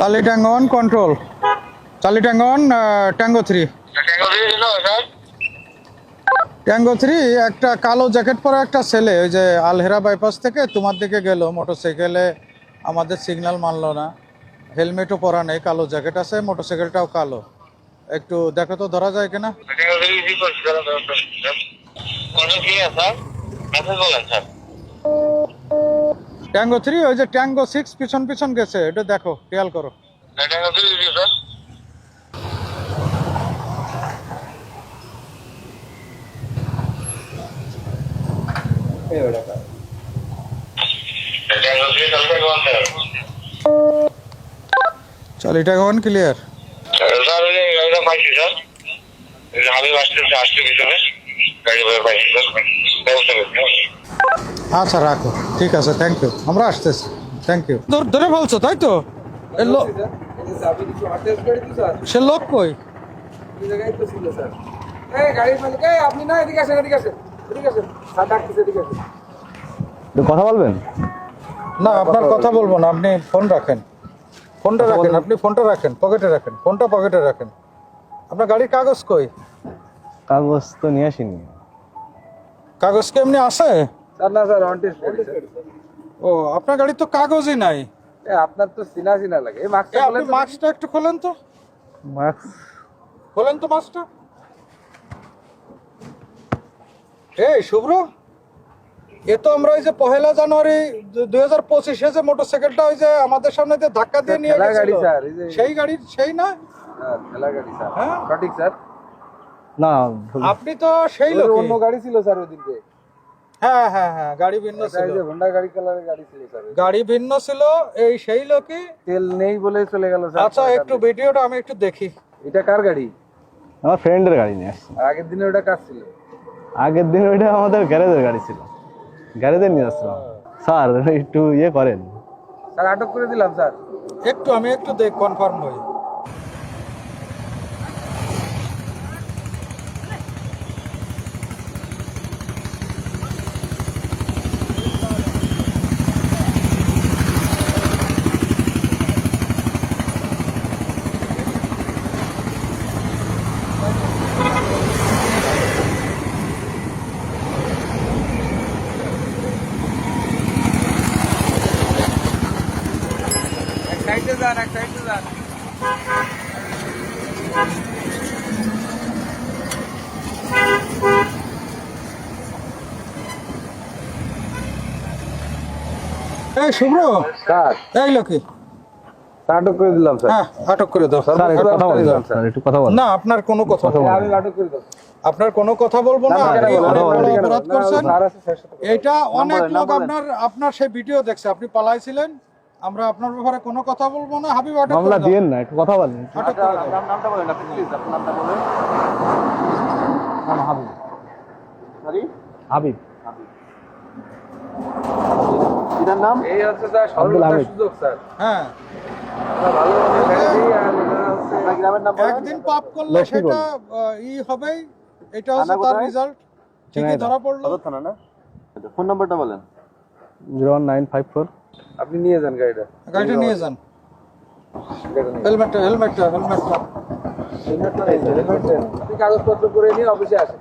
Charlie tango 1 control. Charlie tango 1 tango 3। Tango 3 একটা কালো jacket পরা একটা ছেলে ওই যে আলহেরা বাইপাস থেকে তোমার দিকে গেল মোটরসাইকেলে, আমাদের সিগন্যাল মানলো না, হেলমেটও পরা নেই, কালো জ্যাকেট আছে, মোটরসাইকেলটাও কালো। একটু দেখো তো ধরা যায় কিনা। ট্যাঙ্গো 3 ওই যে ট্যাঙ্গো 6 পিছন পিছন গেছে, এটা দেখো, খেয়াল করো। চল এটা কোন ক্লিয়ার। আচ্ছা রাখো, ঠিক আছে, থ্যাংক ইউ, আমরা আসতেছি, থ্যাংক ইউ। ধরে বলছো তাই তো? সে লোক কই? কথা বলবেন না, আপনার কথা বলবো না, আপনি ফোন রাখেন, ফোনটা রাখেন, আপনি ফোনটা রাখেন, পকেটে রাখেন, ফোনটা পকেটে রাখেন। আপনার গাড়ির কাগজ কই? কাগজ তো নিয়ে আসিনি। কাগজ কি এমনি আছে? না স্যার, অন টেস্ট। ও, আপনার গাড়ির তো কাগজই নাই। আপনার তো চিনা চিনা লাগে। এই মাস্কটা আপনি মাস্কটা একটু খোলেন তো, মাস্ক খোলেন তো মাস্কটা। এই শুভ্র, এ তো আমরা ওই যে 1 জানুয়ারি 2025 যে মোটরসাইকেলটা ওই যে আমাদের সামনে যে ধাক্কা দিয়ে নিয়ে ঠেলা গাড়ি গেছিল, স্যার, এই যে সেই গাড়ি, সেই না? হ্যাঁ, ঠেলা গাড়ি স্যার। হ্যাঁ সঠিক স্যার। না, আপনি তো সেই লোক। অন্য গাড়ি ছিল স্যার ওদিকে। হ্যাঁ হ্যাঁ হ্যাঁ, গাড়ি ভিন্ন ছিল, এই যে হোন্ডা গাড়ি কালারের গাড়ি ছিল স্যার। গাড়ি ভিন্ন ছিল, এই সেই লোকই। তেল নেই বলে চলে গেল স্যার। আচ্ছা একটু ভিডিওটা আমি একটু দেখি। এটা কার গাড়ি? আমার ফ্রেন্ডের গাড়ি নিয়ে আসছি। আর আগের দিনে ওটা কার ছিল? আগের দিন ওইটা আমাদের গ্যারেজের গাড়ি ছিল, গ্যারেজে নিয়ে আসছিলাম। স্যার একটু ইয়ে করেন। স্যার আটক করে দিলাম স্যার। একটু আমি একটু দেখ, কনফার্ম হই। এক সাইডে যান, এক সাইডে যান। এই শুভ্র, স্যার এই লোকই। আটক করে দিলাম স্যার। হ্যাঁ, আটক করে দাও। স্যার একটু কথা বলেন, দিলাম, স্যার একটু কথা বলেন। না, আপনার কোনো কথা বলবো আমি না। আটক করে দিলাম। আপনার কোনো কথা বলবো না, না, আপনি কেন অনেক বলবো? বড় কেন অপরাধ বলবো? করছেন। স্যার আছে স্যার সাথে। এটা অনেক বলেন, লোক নাম বলেন। আপনার সেই ভিডিও দেখছে, আপনি পালাইছিলেন। আমরা আপনার ব্যাপারে কোনো কথা বলবো না। হাবিব, আটক মামলা করে দাও। দিয়েন না, একটু কথা বলেন। আটক করে দাও। আপনার নামটা বলেন, আপনি প্লিজ আপনার নামটা বলেন। নাম হাবিব। সরি, হাবিব। এটার নাম এই হচ্ছে স্যার আব্দুল সরলতার হামিদ। সুযোগ স্যার। হ্যাঁ, আমরা ভালোভাবে ছেড়ে দিই। আর এটা হচ্ছে আপনার গ্রামের নাম বলেন। একদিন পাপ করলে লক্ষ্মীগঞ্জ। সেটা হবেই। এটা হচ্ছে তার রেজাল্ট। ঠিকই ধরা পড়লো। সদর থানা না? ফোন নাম্বারটা বলেন। 01954। আপনি নিয়ে যান গাড়িটা। গাড়িটা নিয়ে যান। গাড়িটা নিয়ে যান। হেলমেটটা। হেলমেটটা নেই স্যার, হেলমেট নেই। আপনি কাগজপত্র করে নিয়ে অফিসে আসেন।